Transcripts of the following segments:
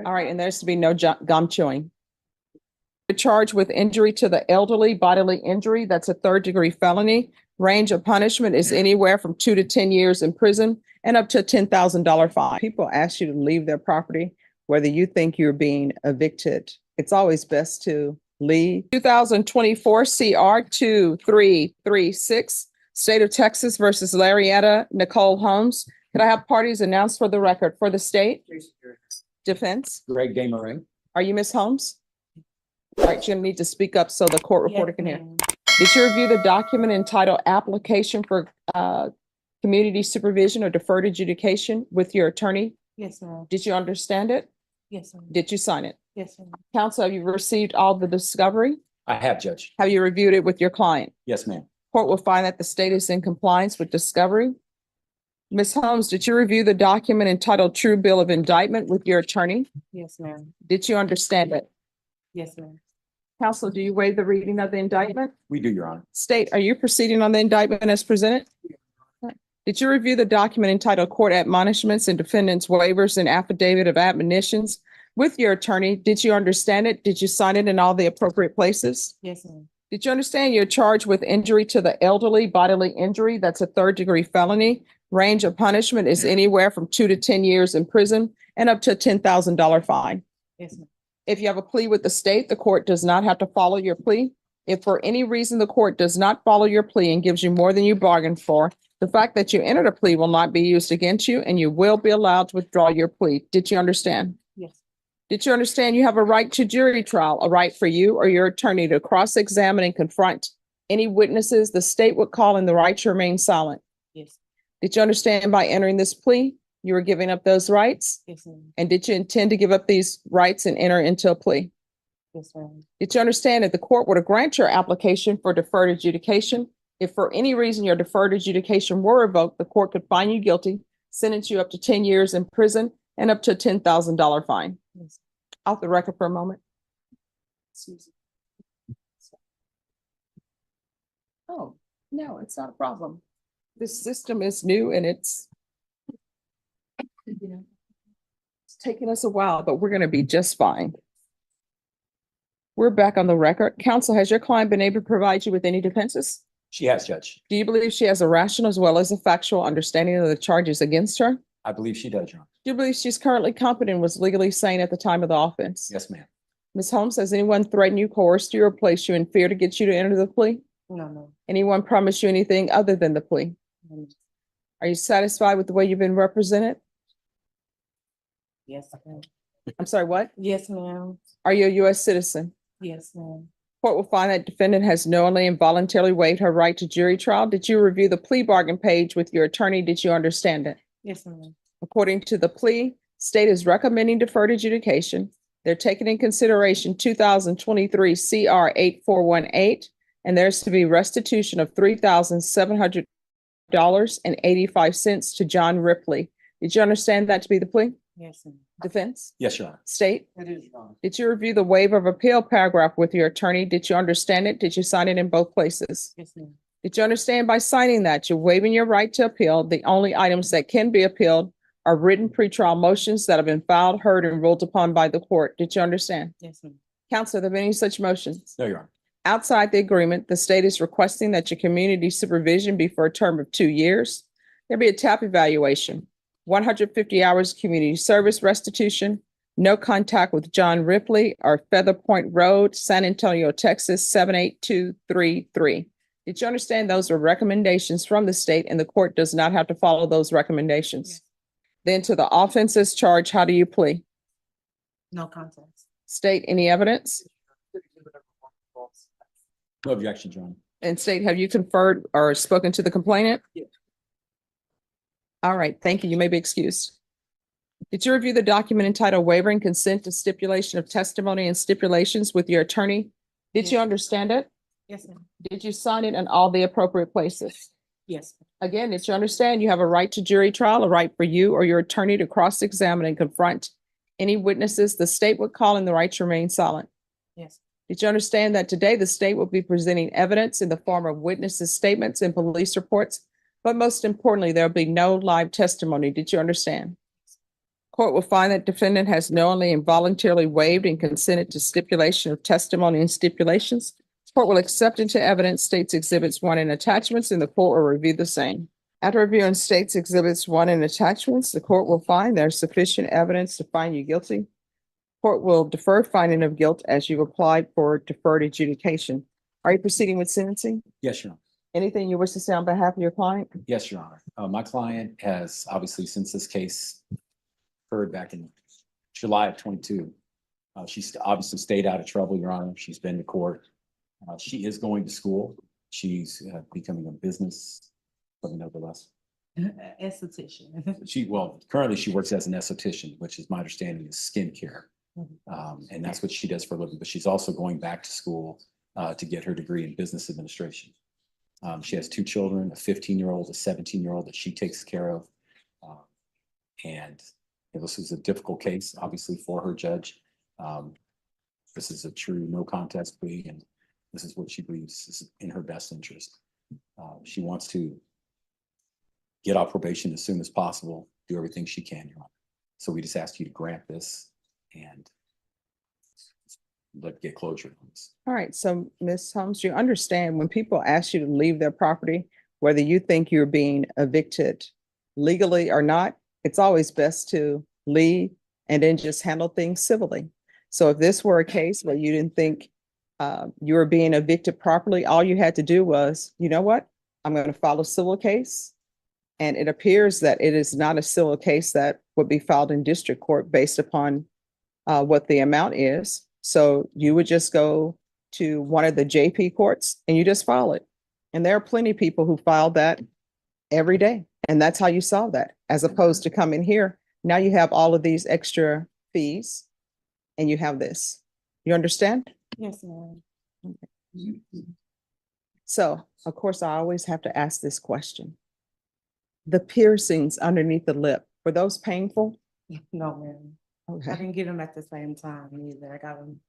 All right, and there's to be no gum chewing. Charged with injury to the elderly, bodily injury, that's a third-degree felony. Range of punishment is anywhere from 2 to 10 years in prison and up to a $10,000 fine. People ask you to leave their property, whether you think you're being evicted. It's always best to leave. 2024 CR 2336, State of Texas versus Larietta Nicole Holmes. Could I have parties announced for the record for the state? Defense? Greg Desmarais. Are you Miss Holmes? All right, you're gonna need to speak up so the court reporter can hear. Did you review the document entitled Application for Community Supervision or Deferred Adjudication with your attorney? Yes, ma'am. Did you understand it? Yes, ma'am. Did you sign it? Yes, ma'am. Counsel, have you received all the discovery? I have, Judge. Have you reviewed it with your client? Yes, ma'am. Court will find that the state is in compliance with discovery. Ms. Holmes, did you review the document entitled True Bill of Indictment with your attorney? Yes, ma'am. Did you understand it? Yes, ma'am. Counsel, do you waive the reading of the indictment? We do, Your Honor. State, are you proceeding on the indictment as presented? Did you review the document entitled Court Admonishments and Defendant's Waivers and Affidavit of Admonitions with your attorney? Did you understand it? Did you sign it in all the appropriate places? Yes, ma'am. Did you understand you're charged with injury to the elderly, bodily injury? That's a third-degree felony. Range of punishment is anywhere from 2 to 10 years in prison and up to a $10,000 fine. Yes, ma'am. If you have a plea with the state, the court does not have to follow your plea. If for any reason the court does not follow your plea and gives you more than you bargained for, the fact that you entered a plea will not be used against you and you will be allowed to withdraw your plea. Did you understand? Yes. Did you understand you have a right to jury trial, a right for you or your attorney to cross-examine and confront any witnesses the state would call in the right to remain silent? Yes. Did you understand by entering this plea, you were giving up those rights? Yes, ma'am. And did you intend to give up these rights and enter into a plea? Yes, ma'am. Did you understand that the court would grant your application for deferred adjudication? If for any reason your deferred adjudication were revoked, the court could find you guilty, sentence you up to 10 years in prison and up to a $10,000 fine. Yes. Off the record for a moment. Excuse me. Oh, no, it's not a problem. This system is new and it's taking us a while, but we're going to be just fine. We're back on the record. Counsel, has your client been able to provide you with any defenses? She has, Judge. Do you believe she has a rational as well as a factual understanding of the charges against her? I believe she does, Your Honor. Do you believe she's currently competent and was legally sane at the time of the offense? Yes, ma'am. Ms. Holmes, has anyone threatened you, coerced you, or placed you in fear to get you to enter the plea? No, no. Anyone promised you anything other than the plea? No. Are you satisfied with the way you've been represented? Yes, ma'am. I'm sorry, what? Yes, ma'am. Are you a U.S. citizen? Yes, ma'am. Court will find that defendant has knowingly and voluntarily waived her right to jury trial. Did you review the plea bargain page with your attorney? Did you understand it? Yes, ma'am. According to the plea, state is recommending deferred adjudication. They're taking in consideration 2023 CR 8418, and there's to be restitution of $3,700.85 to John Ripley. Did you understand that to be the plea? Yes, ma'am. Defense? Yes, Your Honor. State? It is, Your Honor. Did you review the waiver of appeal paragraph with your attorney? Did you understand it? Did you sign it in both places? Yes, ma'am. Did you understand by signing that you're waiving your right to appeal? The only items that can be appealed are written pretrial motions that have been filed, heard, and ruled upon by the court. Did you understand? Yes, ma'am. Counsel, are there any such motions? No, Your Honor. Outside the agreement, the state is requesting that your community supervision be for a term of 2 years. There be a TAP evaluation, 150 hours community service restitution, no contact with John Ripley or Feather Point Road, San Antonio, Texas, 78233. Did you understand those are recommendations from the state and the court does not have to follow those recommendations? Yes. Then to the offenses charge, how do you plea? No contest. State, any evidence? No objection, Your Honor. And state, have you conferred or spoken to the complainant? Yes. All right, thank you. You may be excused. Did you review the document entitled Waiver and Consent to Stipulation of Testimony and Stipulations with your attorney? Did you Yes. understand it? Yes, ma'am. Did you sign it in all the appropriate places? Yes. Again, did you understand you have a right to jury trial, a right for you or your attorney to cross-examine and confront any witnesses the state would call in the right to remain silent? Yes. Did you understand that today the state will be presenting evidence in the form of witnesses' statements and police reports? But most importantly, there'll be no live testimony. Did you understand? Court will find that defendant has knowingly and voluntarily waived and consented to stipulation of testimony and stipulations. Court will accept into evidence states exhibits 1 and attachments, and the court will review the same. After reviewing states exhibits 1 and attachments, the court will find there's sufficient evidence to find you guilty. Court will defer finding of guilt as you applied for deferred adjudication. Are you proceeding with sentencing? Yes, Your Honor. Anything you wish to say on behalf of your client? Yes, Your Honor. My client has obviously, since this case occurred back in July of 22, she's obviously stayed out of trouble, Your Honor. She's been to court. She is going to school. She's becoming a business, nevertheless. Esthetician. Currently she works as an esthetician, which is my understanding is skincare. And that's what she does for a living, but she's also going back to school to get her degree in business administration. She has 2 children, a 15-year-old, a 17-year-old that she takes care of. And this is a difficult case, obviously, for her judge. This is a true no contest plea, and this is what she believes is in her best interest. She wants to get off probation as soon as possible, do everything she can, Your Honor. So we just ask you to grant this and get closure on this. All right, so Ms. Holmes, you understand when people ask you to leave their property, whether you think you're being evicted legally or not, it's always best to leave and then just handle things civilly. So if this were a case where you didn't think you were being evicted properly, all you had to do was, you know what? I'm going to file a civil case. And it appears that it is not a civil case that would be filed in district court based upon what the amount is. So you would just go to one of the JP courts and you just file it. And there are plenty of people who file that every day. And that's how you solve that, as opposed to coming here. Now you have all of these extra fees and you have this. You understand? Yes, ma'am. So, of course, I always have to ask this question. The piercings underneath the lip, were those painful? No, ma'am. I Okay. didn't get them at the same time either. I got them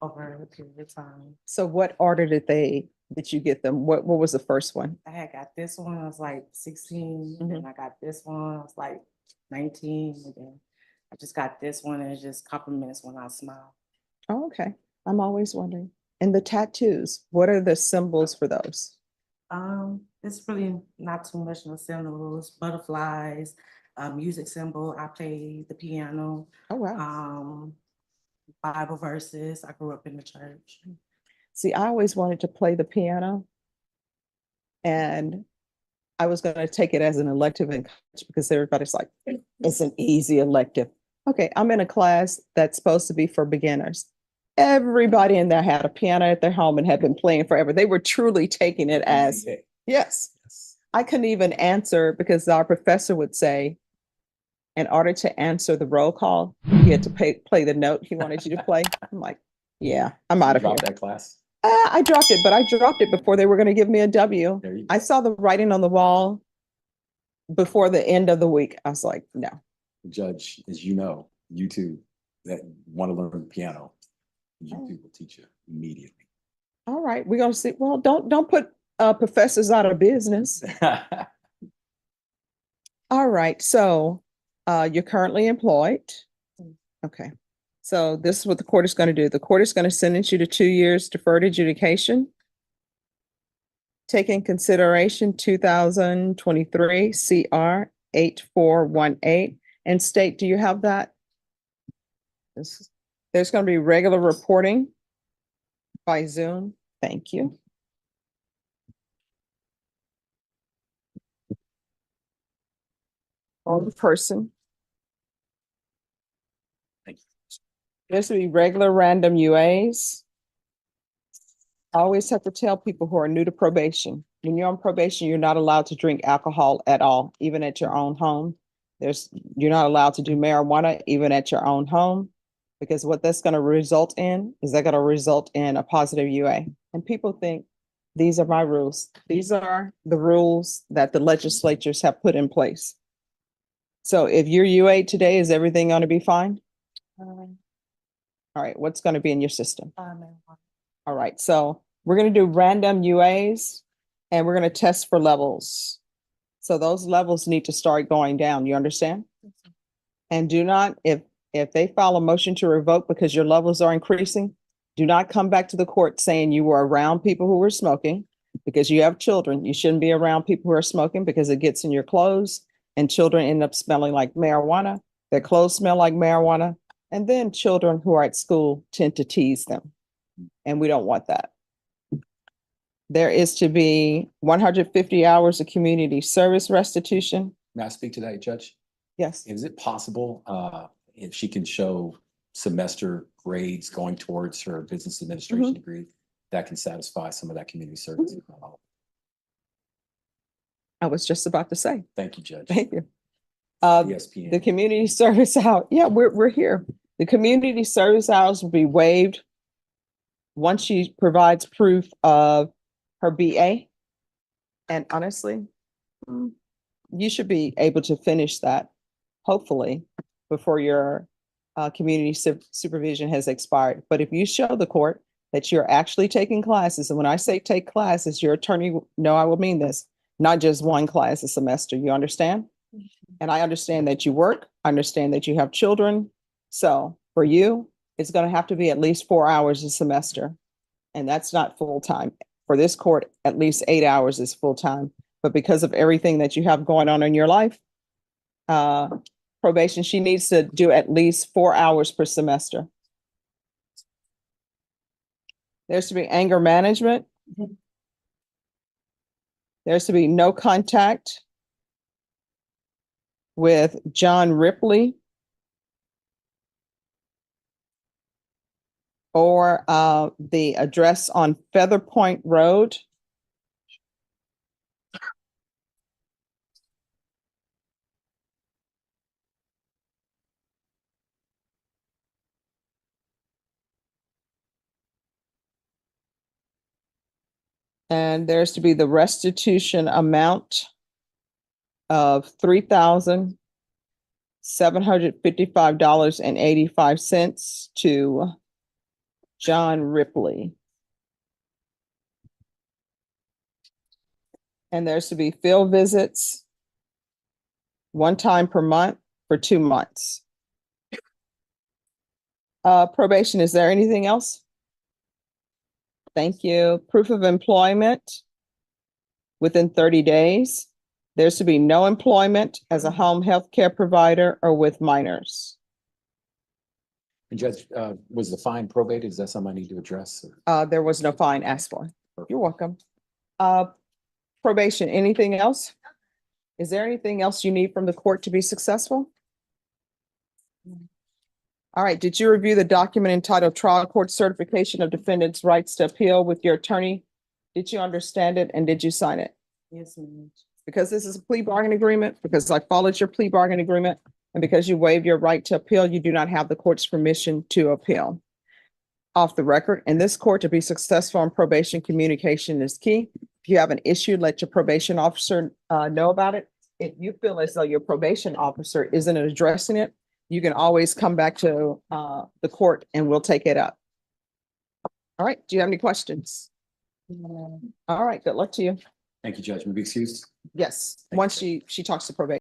over a period of time. So what order did you get them? What was the first one? I had got this one, I was like 16, Mhm. and I got this one, I was like 19, and then I just got this one, and it just compliments when I smile. Oh, okay. I'm always wondering. And the tattoos, what are the symbols for those? It's really not too much of the symbols, butterflies, music symbol. I play the piano, Oh, wow. Bible verses. I grew up in the church. See, I always wanted to play the piano. And I was going to take it as an elective in college because everybody's like, it's an easy elective. Okay, I'm in a class that's supposed to be for beginners. Everybody in there had a piano at their home and had been playing forever. They were truly taking it as, yes. I couldn't even answer because our professor would say, in order to answer the roll call, you had to play the note he wanted you to play. I'm like, yeah, I'm out of here. Drop that class. I dropped it, but I dropped it before they were going to give me a W. There you go. I saw the writing on the wall before the end of the week. I was like, no. Judge, as you know, YouTube that want to learn piano, YouTube will teach you immediately. All right, we're going to see. Well, don't put professors out of business. All right, so you're currently employed. Okay, so this is what the court is going to do. The court is going to sentence you to 2 years deferred adjudication. Take in consideration 2023 CR 8418 and state, do you have that? There's going to be regular reporting by Zoom. Thank you. On the person. Thank you. There's going to be regular random UAs. I always have to tell people who are new to probation, when you're on probation, you're not allowed to drink alcohol at all, even at your own home. You're not allowed to do marijuana, even at your own home, because what that's going to result in is they're going to result in a positive UA. And people think these are my rules. These are the rules that the legislatures have put in place. So if you're UA today, is everything going to be fine? All right, what's going to be in your system? All right, so we're going to do random UAs and we're going to test for levels. So those levels need to start going down. You understand? And do not, if they file a motion to revoke because your levels are increasing, do not come back to the court saying you were around people who were smoking because you have children. You shouldn't be around people who are smoking because it gets in your clothes and children end up smelling like marijuana. Their clothes smell like marijuana. And then children who are at school tend to tease them. And we don't want that. There is to be 150 hours of community service restitution. May I speak to that, Judge? Yes. Is it possible, if she can show semester grades going towards her business administration degree, that can satisfy some of that community service? I was just about to say, Thank you, Judge. thank you. ESPN. The community service out. Yeah, we're here. The community service hours will be waived once she provides proof of her BA. And honestly, you should be able to finish that, hopefully, before your community supervision has expired. But if you show the court that you're actually taking classes, and when I say take classes, your attorney will know I will mean this, not just one class a semester, you understand? And I understand that you work, I understand that you have children. So for you, it's going to have to be at least 4 hours a semester. And that's not full time. For this court, at least 8 hours is full time. But because of everything that you have going on in your life, probation, she needs to do at least 4 hours per semester. There's to be anger management. There's to be no contact with John Ripley or the address on Feather Point Road. And there's to be the restitution amount of $3,755.85 to John Ripley. And there's to be field visits 1 time per month for 2 months. Probation, is there anything else? Thank you. Proof of employment within 30 days. There's to be no employment as a home health care provider or with minors. And Judge, was the fine probated? Is that something I need to address? There was no fine asked for. You're welcome. Probation, anything else? Is there anything else you need from the court to be successful? All right, did you review the document entitled Trial Court Certification of Defendant's Rights to Appeal with your attorney? Did you understand it and did you sign it? Yes, ma'am. Because this is a plea bargain agreement, because I followed your plea bargain agreement, and because you waived your right to appeal, you do not have the court's permission to appeal. Off the record, in this court, to be successful in probation, communication is key. If you have an issue, let your probation officer know about it. If you feel as though your probation officer isn't addressing it, you can always come back to the court and we'll take it up. All right, do you have any questions? All right, good luck to you. Thank you, Judge. May I be excused? Yes, Thank you, once sir. she talks to probation.